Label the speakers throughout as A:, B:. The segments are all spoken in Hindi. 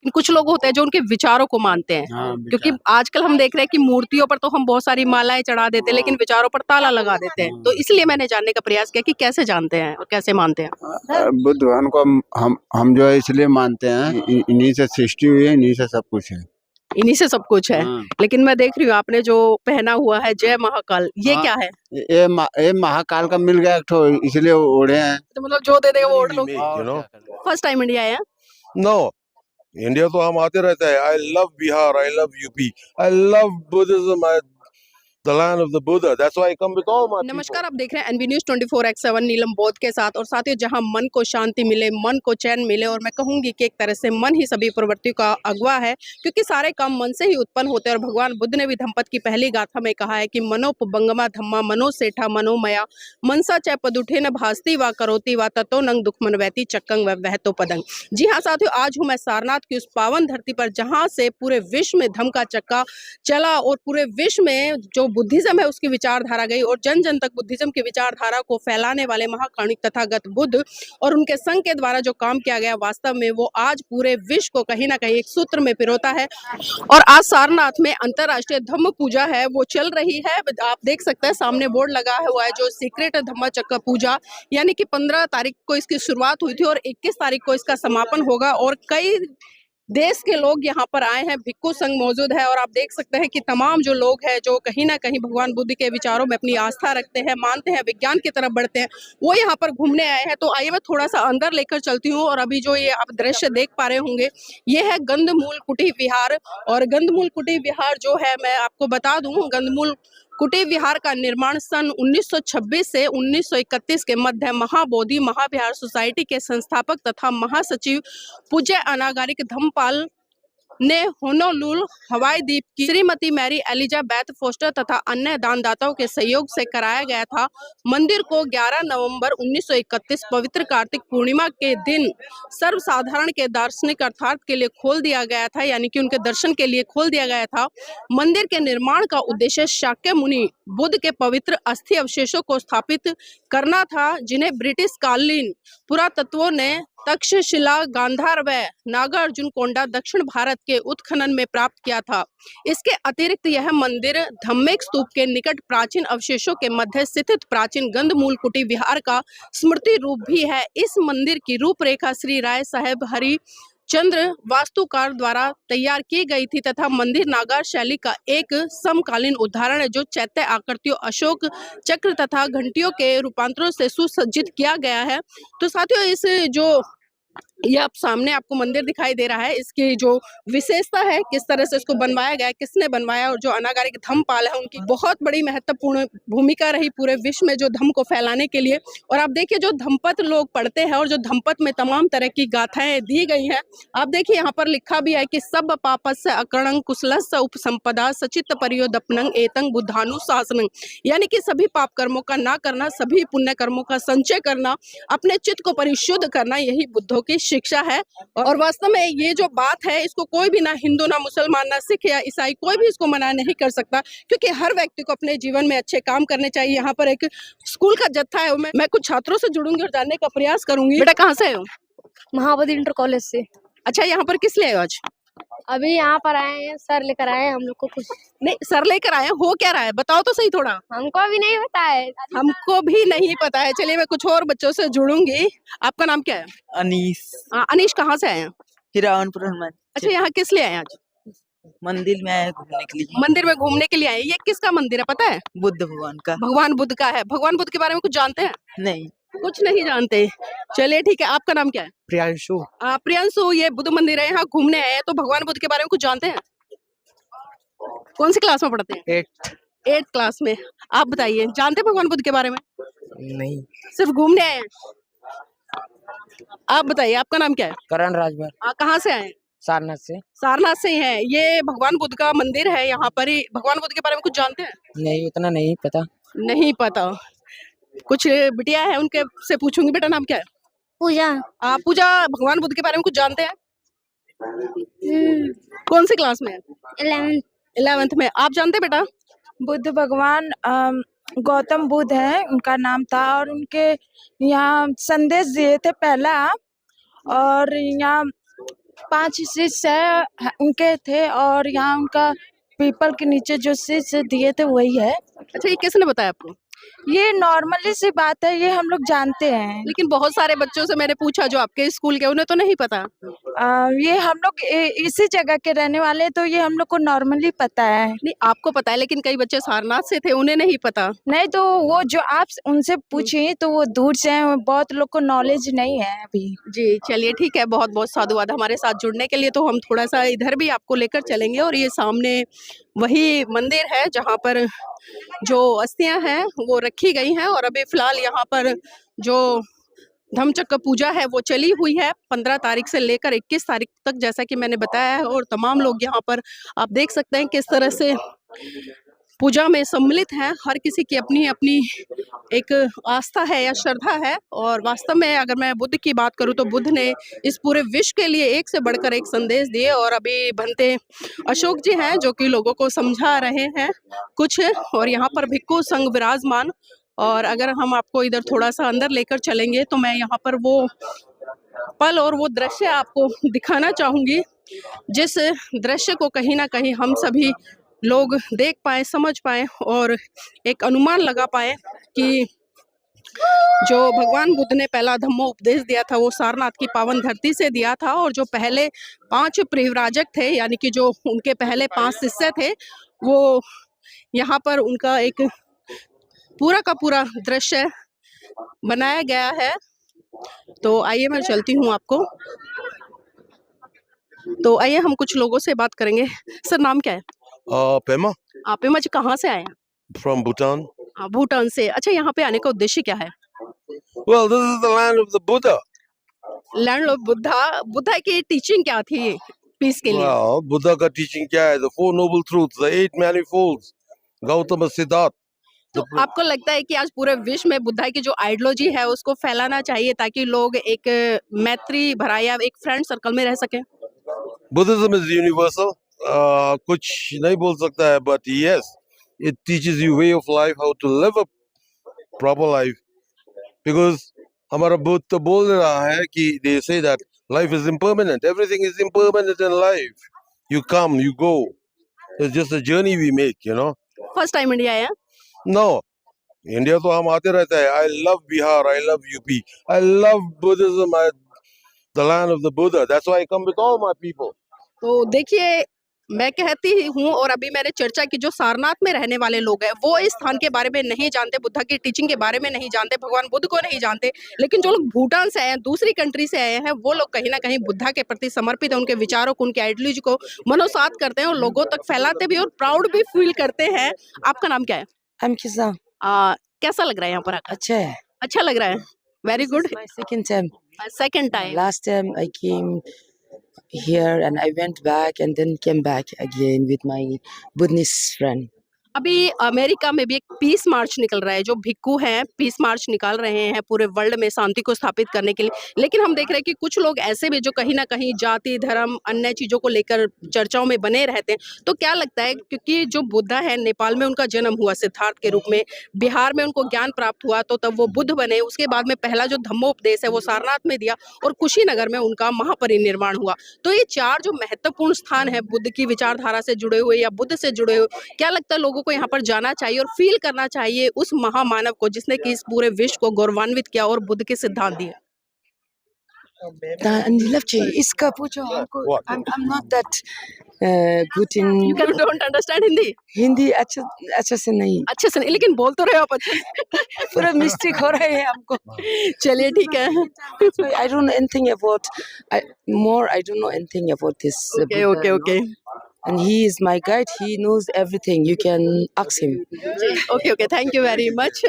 A: लेकिन कुछ लोग होते हैं जो उनके विचारों को मानते हैं।
B: हाँ,
A: क्योंकि
B: विचार।
A: आजकल हम देख रहे हैं कि मूर्तियों पर तो हम बहुत सारी मालाएं चढ़ा देते हैं, लेकिन विचारों पर ताला लगा देते हैं। तो इसलिए मैंने जानने का प्रयास किया कि कैसे जानते हैं और कैसे मानते हैं।
B: बुद्ध भगवान को हम जो है इसलिए मानते हैं, इन्हीं से सृष्टि हुई है, इन्हीं से सब कुछ है।
A: इन्हीं से सब कुछ है।
B: हाँ।
A: लेकिन मैं देख रही हूँ आपने जो पहना हुआ है जय महाकाल, ये
B: हाँ,
A: क्या है?
B: ये महाकाल का मिल गया एक ठो, इसलिए ओढ़े हैं।
A: तो मतलब जो दे देगा वो ओढ़ लो।
C: you know
A: first time India आया?
C: no इंडिया तो हम आते रहते हैं। I love Bihar, I love UP, I love Buddhism, the land of the Buddha. That's why I come with all my people.
A: नमस्कार, आप देख रहे हैं एनबी न्यूज 24/7 नीलम बौद्ध के साथ। और साथियों, जहां मन को शांति मिले, मन को चैन मिले, और मैं कहूंगी कि एक तरह से मन ही सभी प्रवृत्तियों का अगुवा है, क्योंकि सारे काम मन से ही उत्पन्न होते हैं। और भगवान बुद्ध ने भी धम्मपद की पहली गाथा में कहा है कि मनोपबंगमा धम्मा मनो सेठा मनोमया मनसा च पदुठे न भास्ति व करोति व ततो नंग दुख मनवैती चक्कंग व वहतो पदंग। जी हाँ साथियों, आज हूँ मैं सारनाथ की उस पावन धरती पर जहाँ से पूरे विश्व में धम्म का चक्का चला और पूरे विश्व में जो बुद्धिज्म है उसकी विचारधारा गई, और जन जन तक बुद्धिज्म की विचारधारा को फैलाने वाले महाकारुणिक तथागत बुद्ध और उनके संघ के द्वारा जो काम किया गया, वास्तव में वो आज पूरे विश्व को कहीं ना कहीं एक सूत्र में पिरोता है। और आज सारनाथ में अंतरराष्ट्रीय धम्म पूजा है, वो चल रही है। आप देख सकते हैं सामने बोर्ड लगा हुआ है जो सीक्रेट धम्म चक्र पूजा, यानी कि 15 तारीख को इसकी शुरुआत हुई थी और 21 तारीख को इसका समापन होगा। और कई देश के लोग यहाँ पर आए हैं, भिक्खु संघ मौजूद है, और आप देख सकते हैं कि तमाम जो लोग हैं जो कहीं ना कहीं भगवान बुद्ध के विचारों में अपनी आस्था रखते हैं, मानते हैं, विज्ञान की तरफ बढ़ते हैं, वो यहाँ पर घूमने आए हैं। तो आइए मैं थोड़ा सा अंदर लेकर चलती हूँ। और अभी जो ये आप दृश्य देख पा रहे होंगे, ये है गंधमूल कुटी विहार। और गंधमूल कुटी विहार जो है, मैं आपको बता दूं, गंधमूल कुटी विहार का निर्माण सन 1926 से 1931 के मध्य महाबोधि महाविहार सोसाइटी के संस्थापक तथा महासचिव पूज्य अनागारिक धम्मपाल ने होनोलुलु हवाई द्वीप की श्रीमती मैरी एलिजाबेथ फोस्टर तथा अन्य दानदाताओं के सहयोग से कराया गया था। मंदिर को 11 नवंबर 1931 पवित्र कार्तिक पूर्णिमा के दिन सर्वसाधारण के दार्शनिक अर्थात के लिए खोल दिया गया था, यानी कि उनके दर्शन के लिए खोल दिया गया था। मंदिर के निर्माण का उद्देश्य शाक्य मुनि बुद्ध के पवित्र अस्थि अवशेषों को स्थापित करना था, जिन्हें ब्रिटिश कालीन पुरातत्वों ने तक्षशिला, गांधार व नागार्जुन कोंडा दक्षिण भारत के उत्खनन में प्राप्त किया था। इसके अतिरिक्त यह मंदिर धम्मेक स्तूप के निकट प्राचीन अवशेषों के मध्य स्थित प्राचीन गंधमूल कुटी विहार का स्मृति रूप भी है। इस मंदिर की रूपरेखा श्री राय साहेब हरि चंद्र वास्तुकार द्वारा तैयार की गई थी तथा मंदिर नागार शैली का एक समकालीन उदाहरण है, जो चैत्य आकृतियों, अशोक चक्र तथा घंटियों के रूपांतरों से सुसज्जित किया गया है। तो साथियों, इस जो ये आप सामने आपको मंदिर दिखाई दे रहा है, इसकी जो विशेषता है, किस तरह से इसको बनवाया गया है, किसने बनवाया, और जो अनागारिक धम्मपाल है उनकी बहुत बड़ी महत्वपूर्ण भूमिका रही पूरे विश्व में जो धम्म को फैलाने के लिए। और आप देखिए जो धम्मपद लोग पढ़ते हैं और जो धम्मपद में तमाम तरह की गाथाएं दी गई हैं, आप देखिए यहाँ पर लिखा भी है कि सब पापस्य अकरणं कुशलस्य उपसंपदा सचित परियोदपनं एतं बुद्धानु शासनं, यानी कि सभी पाप कर्मों का ना करना, सभी पुण्य कर्मों का संचय करना, अपने चित्त को परिशुद्ध करना, यही बुद्धों की शिक्षा है। और वास्तव में ये जो बात है, इसको कोई भी, ना हिंदू, ना मुसलमान, ना सिख या ईसाई, कोई भी इसको मना नहीं कर सकता, क्योंकि हर व्यक्ति को अपने जीवन में अच्छे काम करने चाहिए। यहाँ पर एक स्कूल का जत्था है, मैं कुछ छात्रों से जुड़ूंगी और जानने का प्रयास करूंगी। बेटा कहाँ से हो?
D: महाबोधि इंटर कॉलेज से।
A: अच्छा, यहाँ पर किस लिए आए हो आज?
D: अभी यहाँ पर आए हैं, सर लेकर आए हैं हम लोग को कुछ।
A: नहीं, सर लेकर आए हो क्या रहा है, बताओ तो सही थोड़ा।
D: हमको भी नहीं पता है।
A: हमको भी नहीं पता है। चलिए मैं कुछ और बच्चों से जुड़ूंगी। आपका नाम क्या है?
E: अनीस।
A: अनीश, कहाँ से आए हैं?
E: हिरावनपुर हनुमान।
A: अच्छा, यहाँ किस लिए आए हैं आज?
E: मंदिर में आए घूमने के लिए।
A: मंदिर में घूमने के लिए आए। ये किसका मंदिर है पता है?
E: बुद्ध भगवान का।
A: भगवान बुद्ध का है। भगवान बुद्ध के बारे में कुछ जानते हैं?
E: नहीं,
A: कुछ नहीं जानते। चलिए ठीक है, आपका नाम क्या है?
E: प्रियांशु।
A: प्रियांशु, ये बुद्ध मंदिर है, यहाँ घूमने आए हैं, तो भगवान बुद्ध के बारे में कुछ जानते हैं? कौन सी क्लास में पढ़ते हैं? 8th क्लास में। आप बताइए, जानते हैं भगवान बुद्ध के बारे में?
E: नहीं,
A: सिर्फ घूमने आए हैं। आप बताइए, आपका नाम क्या है?
E: करण राजभर।
A: कहाँ से आए हैं?
E: सारनाथ से।
A: सारनाथ से है। ये भगवान बुद्ध का मंदिर है, यहाँ पर ही। भगवान बुद्ध के बारे में कुछ जानते हैं?
E: नहीं, उतना नहीं पता।
A: नहीं पता। कुछ बिटिया है, उनके से पूछूंगी। बेटा नाम क्या है?
D: पूजा।
A: पूजा, भगवान बुद्ध के बारे में कुछ जानते हैं? कौन सी क्लास में है? 11th में। आप जानते हैं बेटा?
F: बुद्ध भगवान गौतम बुद्ध है उनका नाम था, और उनके यहाँ संदेश दिए थे पहला, और यहाँ 5 शीश है उनके थे, और यहाँ उनका पीपल के नीचे जो शीश दिए थे वही है।
A: अच्छा, ये किसने बताया आपको?
F: ये नॉर्मली सी बात है, ये हम लोग जानते हैं।
A: लेकिन बहुत सारे बच्चों से मैंने पूछा जो आपके स्कूल के, उन्हें तो नहीं पता।
F: ये हम लोग इसी जगह के रहने वाले हैं, तो ये हम लोग को नॉर्मली पता है।
A: नहीं, आपको पता है, लेकिन कई बच्चे सारनाथ से थे, उन्हें नहीं पता।
F: नहीं तो वो जो आप उनसे पूछिए तो वो दूर से हैं, बहुत लोग को नॉलेज नहीं है अभी।
A: जी, चलिए ठीक है, बहुत बहुत साधुवाद हमारे साथ जुड़ने के लिए। तो हम थोड़ा सा इधर भी आपको लेकर चलेंगे, और ये सामने वही मंदिर है जहाँ पर जो अस्थियां हैं वो रखी गई हैं, और अभी फिलहाल यहाँ पर जो धम्मचक्र पूजा है वो चली हुई है 15 तारीख से लेकर 21 तारीख तक, जैसा कि मैंने बताया है। और तमाम लोग यहाँ पर आप देख सकते हैं किस तरह से पूजा में सम्मिलित हैं। हर किसी की अपनी अपनी एक आस्था है या श्रद्धा है। और वास्तव में अगर मैं बुद्ध की बात करूं तो बुद्ध ने इस पूरे विश्व के लिए एक से बढ़कर एक संदेश दिए, और अभी भंते अशोक जी हैं जो कि लोगों को समझा रहे हैं कुछ। और यहाँ पर भिक्खु संघ विराजमान, और अगर हम आपको इधर थोड़ा सा अंदर लेकर चलेंगे तो मैं यहाँ पर वो पल और वो दृश्य आपको दिखाना चाहूंगी, जिस दृश्य को कहीं ना कहीं हम सभी लोग देख पाए, समझ पाए, और एक अनुमान लगा पाए कि जो भगवान बुद्ध ने पहला धम्मो उपदेश दिया था वो सारनाथ की पावन धरती से दिया था। और जो पहले 5 परिव्राजक थे, यानी कि जो उनके पहले 5 शिष्य थे, वो यहाँ पर उनका एक पूरा का पूरा दृश्य बनाया गया है। तो आइए मैं चलती हूँ आपको। तो आइए हम कुछ लोगों से बात करेंगे। सर, नाम क्या है?
C: Pema
A: आप एमा जी कहाँ से आए हैं?
C: from Bhutan.
A: भूटान से। अच्छा, यहाँ पे आने का उद्देश्य क्या है?
C: Well, this is the land of the Buddha.
A: Land of Buddha. Buddha की टीचिंग क्या थी पीस के लिए?
C: Well, Buddha का teaching क्या है? The 4 noble truths, the 8 manifolds, Gautama Siddhartha.
A: तो आपको लगता है कि आज पूरे विश्व में बुद्धा की जो आइडियोलॉजी है उसको फैलाना चाहिए ताकि लोग एक मैत्री भरा या एक फ्रेंड सर्कल में रह सके?
C: Buddhism is universal. कुछ नहीं बोल सकता है, but yes, it teaches you way of life, how to live a proper life. Because हमारा बुद्ध तो बोल रहा है कि they say that life is impermanent. Everything is impermanent in life. You come, you go. It's just a journey we make, you know.
A: First time India आया?
C: No, इंडिया तो हम आते रहते हैं. I love Bihar. I love UP. I love Buddhism. The land of the Buddha. That's why I come with all my people.
A: तो देखिए, मैं कहती हूँ, और अभी मैंने चर्चा की, जो सारनाथ में रहने वाले लोग हैं वो इस स्थान के बारे में नहीं जानते, बुद्धा की टीचिंग के बारे में नहीं जानते, भगवान बुद्ध को नहीं जानते। लेकिन जो लोग भूटान से आए हैं, दूसरी कंट्री से आए हैं, वो लोग कहीं ना कहीं बुद्धा के प्रति समर्पित है, उनके विचारों को, उनके आइडियोलॉजी को मनोसात करते हैं और लोगों तक फैलाते भी और प्राउड भी फील करते हैं। आपका नाम क्या है?
E: I'm Kisa.
A: कैसा लग रहा है यहाँ पर आकर?
E: अच्छा है.
A: अच्छा लग रहा है? Very good.
E: My second time.
A: Second time?
E: Last time I came here and I went back and then came back again with my Buddhist friend.
A: अभी अमेरिका में भी एक पीस मार्च निकल रहा है, जो भिक्खु हैं पीस मार्च निकाल रहे हैं पूरे वर्ल्ड में शांति को स्थापित करने के लिए। लेकिन हम देख रहे हैं कि कुछ लोग ऐसे भी जो कहीं ना कहीं जाति, धर्म, अन्य चीज़ों को लेकर चर्चाओं में बने रहते हैं। तो क्या लगता है, क्योंकि जो बुद्धा है नेपाल में उनका जन्म हुआ सिद्धार्थ के रूप में, बिहार में उनको ज्ञान प्राप्त हुआ तो तब वो बुद्ध बने, उसके बाद में पहला जो धम्मोपदेश है वो सारनाथ में दिया, और कुशीनगर में उनका महापरिनिर्वाण हुआ। तो ये 4 जो महत्वपूर्ण स्थान है बुद्ध की विचारधारा से जुड़े हुए या बुद्ध से जुड़े हुए, क्या लगता है लोगों को यहाँ पर जाना चाहिए और फील करना चाहिए उस महामानव को जिसने कि इस पूरे विश्व को गौरवान्वित किया और बुद्ध के सिद्धांत दिए?
E: Lefty, इसका पूछो हमको.
C: What?
E: I'm not that good in
A: You don't understand Hindi?
E: Hindi अच्छा से नहीं.
A: अच्छे से नहीं, लेकिन बोल तो रहे हो आप अच्छे से।
E: पूरा मिस्टेक हो रहा है हमको.
A: चलिए ठीक है।
E: I don't know anything about. I don't know anything about this.
A: Okay
E: Buddha,
A: okay
E: no?
A: Okay
E: And he is my guide. He knows everything. You can ask him.
A: Okay okay, thank you very much.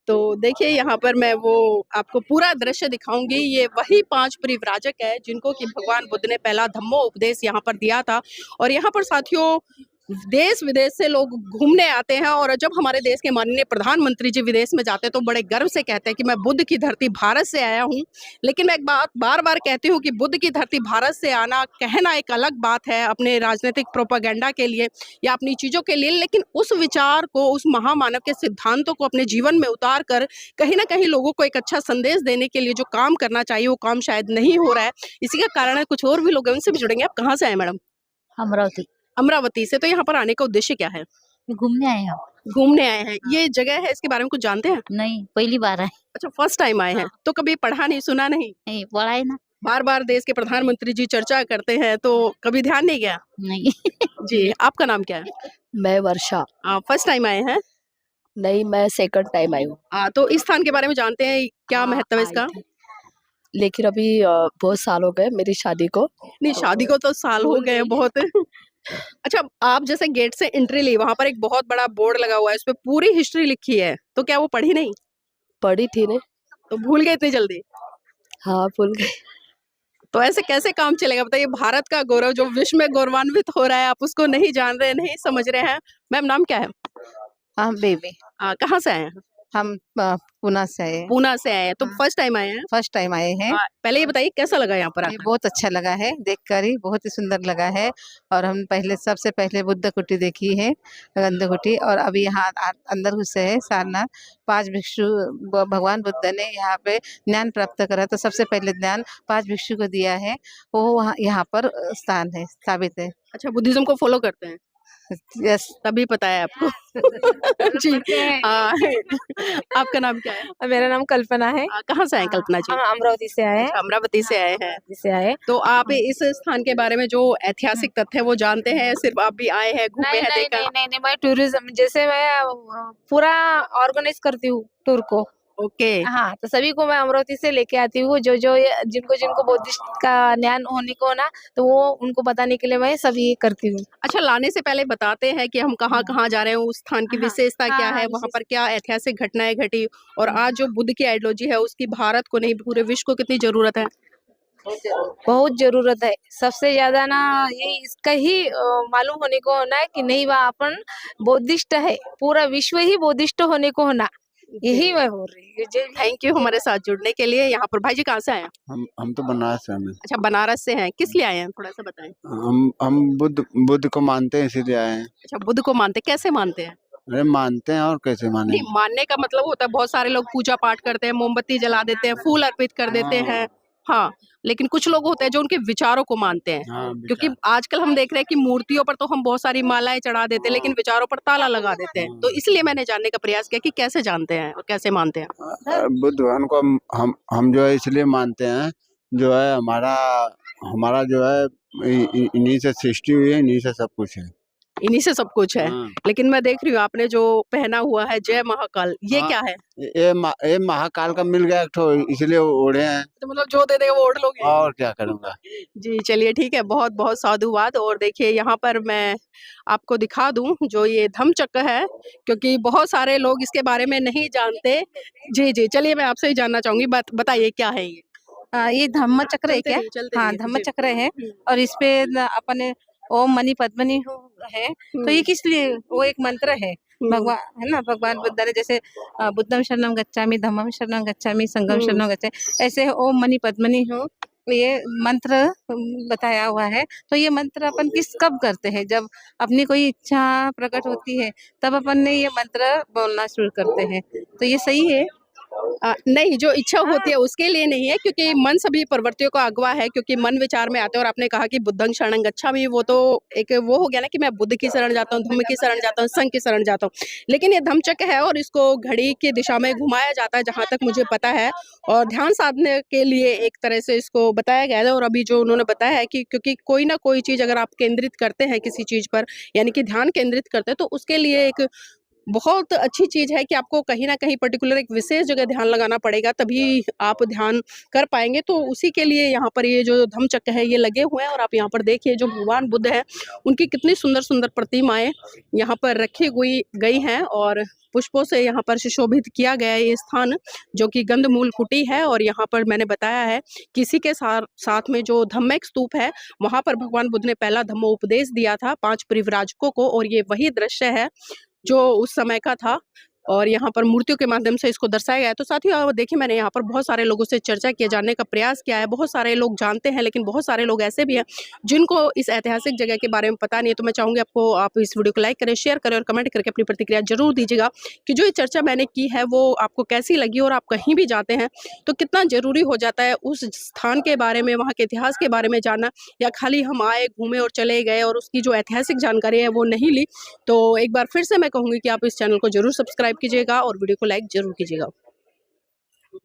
A: तो देखिए, यहाँ पर मैं वो आपको पूरा दृश्य दिखाऊंगी। ये वही 5 परिव्राजक है जिनको कि भगवान बुद्ध ने पहला धम्मो उपदेश यहाँ पर दिया था। और यहाँ पर साथियों देश विदेश से लोग घूमने आते हैं और जब हमारे देश के माननीय प्रधानमंत्री जी विदेश में जाते हैं तो बड़े गर्व से कहते हैं कि मैं बुद्ध की धरती भारत से आया हूं। लेकिन मैं एक बात बार बार कहती हूं कि बुद्ध की धरती भारत से आना कहना एक अलग बात है अपने राजनीतिक प्रोपेगेंडा के लिए या अपनी चीज़ों के लिए, लेकिन उस विचार को, उस महामानव के सिद्धांतों को अपने जीवन में उतार कर कहीं ना कहीं लोगों को एक अच्छा संदेश देने के लिए जो काम करना चाहिए वो काम शायद नहीं हो रहा है। इसी का कारण है, कुछ और भी लोग हैं, उनसे भी जुड़ेंगे। आप कहाँ से आए मैडम?
G: अमरावती
A: अमरावती से। तो यहाँ पर आने का उद्देश्य क्या है?
G: घूमने आए हैं हम।
A: घूमने आए हैं। ये जगह है, इसके बारे में कुछ जानते हैं?
G: नहीं, पहली बार आए।
A: अच्छा, फर्स्ट टाइम आए हैं।
G: हाँ।
A: तो कभी पढ़ा नहीं, सुना नहीं?
G: नहीं पढ़ा है ना।
A: बार बार देश के प्रधानमंत्री जी चर्चा करते हैं तो कभी ध्यान नहीं गया?
G: नहीं
A: जी, आपका नाम क्या है?
H: मैं वर्षा।
A: फर्स्ट टाइम आए हैं?
H: नहीं, मैं सेकंड टाइम आई हूँ।
A: तो इस स्थान के बारे में जानते हैं, क्या
H: हाँ,
A: महत्व है
H: आई
A: इसका?
H: थी। लेकिन अभी बहुत साल हो गए मेरी शादी को।
A: नहीं, शादी को तो साल हो
H: भूल
A: गए
H: गई।
A: बहुत। अच्छा, आप जैसे गेट से एंट्री ली, वहां पर एक बहुत बड़ा बोर्ड लगा हुआ है, उस पे पूरी हिस्ट्री लिखी है, तो क्या वो पढ़ी नहीं?
H: पढ़ी थी ने।
A: तो भूल गए इतनी जल्दी?
H: हाँ, भूल गई।
A: तो ऐसे कैसे काम चलेगा बताइए? भारत का गौरव जो विश्व में गौरवान्वित हो रहा है, आप उसको नहीं जान रहे, नहीं समझ रहे हैं। मैम, नाम क्या है?
I: हाँ बेबी,
A: कहाँ से आए हैं?
I: हम पूना से आए हैं।
A: पूना से आए हैं। तो
I: हाँ।
A: फर्स्ट टाइम आए हैं?
I: फर्स्ट टाइम आए हैं।
A: पहले ये बताइए कैसा लगा यहाँ पर
I: ये
A: आकर?
I: बहुत अच्छा लगा है, देखकर ही बहुत ही सुंदर लगा है। और हम सबसे पहले बुद्ध कुटी देखी है, गंध कुटी, और अभी यहाँ अंदर घुसे हैं सारनाथ। 5 भिक्षु भगवान बुद्ध ने यहाँ पे ज्ञान प्राप्त करा, तो सबसे पहले ज्ञान 5 भिक्षु को दिया है, वो वहाँ यहाँ पर स्थान है, स्थापित है।
A: अच्छा, बुद्धिज्म को फॉलो करते हैं,
I: यस।
A: तभी पता है आपको। जी। आपका नाम क्या है?
J: मेरा नाम कल्पना है।
A: कहाँ से आए कल्पना जी?
J: हम अमरावती से आए हैं।
A: अच्छा, अमरावती से आए हैं।
J: से आए।
A: तो आप इस स्थान के बारे में जो ऐतिहासिक तथ्य है वो जानते हैं? सिर्फ आप भी आए हैं, घूमे
J: नहीं
A: हैं,
J: नहीं
A: देखा?
J: नहीं नहीं, मैं टूरिज्म, जैसे मैं पूरा ऑर्गेनाइज करती हूँ टूर को।
A: ओके।
J: हाँ, तो सभी को मैं अमरावती से लेके आती हूँ, जो जिनको जिनको बुद्धिस्ट का ज्ञान होने को ना, तो वो उनको बताने के लिए मैं सभी करती हूँ।
A: अच्छा, लाने से पहले बताते हैं कि हम कहाँ कहाँ जा रहे हैं, उस स्थान की
J: हाँ,
A: विशेषता क्या
J: हाँ,
A: है, वहाँ पर क्या ऐतिहासिक घटनाएं घटी, और आज जो बुद्ध की आइडियोलॉजी है उसकी भारत को नहीं पूरे विश्व को कितनी जरूरत है?
J: बहुत जरूरत है। सबसे ज्यादा ना ये इसका ही मालूम होने को होना है कि नहीं, वह अपन बुद्धिस्ट है, पूरा विश्व ही बुद्धिस्ट होने को होना, यही मैं बोल रही हूँ।
A: थैंक यू हमारे साथ जुड़ने के लिए। यहाँ पर भाई जी कहाँ से आए हैं?
B: हम तो बनारस से हैं।
A: अच्छा, बनारस से हैं। किस लिए आए हैं, थोड़ा सा बताएं।
B: हम बुद्ध को मानते हैं, इसीलिए आए हैं।
A: अच्छा, बुद्ध को मानते, कैसे मानते हैं?
B: अरे मानते हैं, और कैसे माने?
A: नहीं, मानने का मतलब होता है बहुत सारे लोग पूजा पाठ करते हैं, मोमबत्ती जला देते हैं, फूल अर्पित कर देते हैं। हाँ, लेकिन कुछ लोग होते हैं जो उनके विचारों को मानते हैं।
B: हाँ,
A: क्योंकि आजकल हम देख रहे हैं कि मूर्तियों पर तो हम बहुत सारी मालाएं चढ़ा देते हैं, लेकिन विचारों पर ताला लगा देते हैं। तो इसलिए मैंने जानने का प्रयास किया कि कैसे जानते हैं और कैसे मानते हैं।
B: बुद्ध भगवान को हम जो है इसलिए मानते हैं, जो है हमारा जो है इन्हीं से सृष्टि हुई है, इन्हीं से सब कुछ है।
A: इन्हीं से सब कुछ है।
B: हाँ।
A: लेकिन मैं देख रही हूँ आपने जो पहना हुआ है जय महाकाल, ये
B: हाँ।
A: क्या है?
B: ये महाकाल का मिल गया एक ठो, इसलिए ओढ़े हैं।
A: तो मतलब जो दे देगा वो ओढ़ लोगे?
B: और क्या करूँगा।
A: जी, चलिए ठीक है, बहुत बहुत साधुवाद। और देखिए यहाँ पर मैं आपको दिखा दूं जो ये धम्म चक्र है, क्योंकि बहुत सारे लोग इसके बारे में नहीं जानते। जी जी, चलिए मैं आपसे ही जानना चाहूंगी, बताइए क्या है ये?
I: ये धम्म चक्र है
A: चलते
I: क्या?
A: रहिए, चलते
I: हाँ,
A: रहिए,
I: धम्म
A: जी।
I: चक्र है, और इस पे अपने ओम मणि पद्मनि है। तो ये किस लिए? वो एक मंत्र है, भगवान है ना, भगवान बुद्ध ने जैसे बुद्धम शरणं गच्छामि, धम्मं शरणं गच्छामि, संघं शरणं गच्छामि, ऐसे ओम मणि पद्मनि हो, ये मंत्र बताया हुआ है। तो ये मंत्र अपन कब करते हैं? जब अपनी कोई इच्छा प्रकट होती है, तब अपन ने ये मंत्र बोलना शुरू करते हैं। तो ये सही है?
A: नहीं, जो इच्छा होती है उसके लिए नहीं है, क्योंकि मन सभी प्रवृत्तियों का अगवा है, क्योंकि मन विचार में आते हैं। और आपने कहा कि बुद्धं शरणं गच्छामि, वो तो एक वो हो गया ना कि मैं बुद्ध की शरण जाता हूँ, धम्म की शरण जाता हूँ, संघ की शरण जाता हूँ। लेकिन ये धम्म चक्र है और इसको घड़ी की दिशा में घुमाया जाता है, जहाँ तक मुझे पता है, और ध्यान साधने के लिए एक तरह से इसको बताया गया है। और अभी जो उन्होंने बताया है कि क्योंकि कोई ना कोई चीज़ अगर आप केंद्रित करते हैं किसी चीज़ पर, यानी कि ध्यान केंद्रित करते हैं, तो उसके लिए एक बहुत अच्छी चीज़ है कि आपको कहीं न कहीं पर्टिकुलर एक विशेष जगह ध्यान लगाना पड़ेगा, तभी आप ध्यान कर पाएँगे। तो उसी के लिए यहाँ पर ये जो धम्म चक्र है ये लगे हुए हैं। और आप यहाँ पर देखिए जो भगवान बुद्ध है उनकी कितनी सुंदर-सुंदर प्रतिमाएँ यहाँ पर रखी गई हैं। और पुष्पों से यहाँ पर सुशोभित किया गया है ये स्थान, जो कि गंधमूल कुटी है। और यहाँ पर मैंने बताया है किसी के साथ में जो धम्मेक स्तूप है, वहाँ पर भगवान बुद्ध ने पहला धम्मोपदेश दिया था 5 परिव्राजकों को, और ये वही दृश्य है जो उस समय का था और यहाँ पर मूर्तियों के माध्यम से इसको दर्शाया गया है। तो साथियों देखिए, मैंने यहाँ पर बहुत सारे लोगों से चर्चा किए जानने का प्रयास किया है। बहुत सारे लोग जानते हैं, लेकिन बहुत सारे लोग ऐसे भी हैं जिनको इस ऐतिहासिक जगह के बारे में पता नहीं है। तो मैं चाहूँगी आप इस वीडियो को लाइक करें, शेयर करें और कमेंट करके अपनी प्रतिक्रिया जरूर दीजिएगा कि जो ये चर्चा मैंने की है वो आपको कैसी लगी। और आप कहीं भी जाते हैं तो कितना ज़रूरी हो जाता है उस स्थान के बारे में, वहाँ के इतिहास के बारे में जानना, या खाली हम आए, घूमे और चले गए और उसकी जो ऐतिहासिक जानकारी है वो नहीं ली। तो एक बार फिर से मैं कहूँगी कि आप इस चैनल को जरूर सब्सक्राइब कीजिएगा और वीडियो को लाइक जरूर कीजिएगा।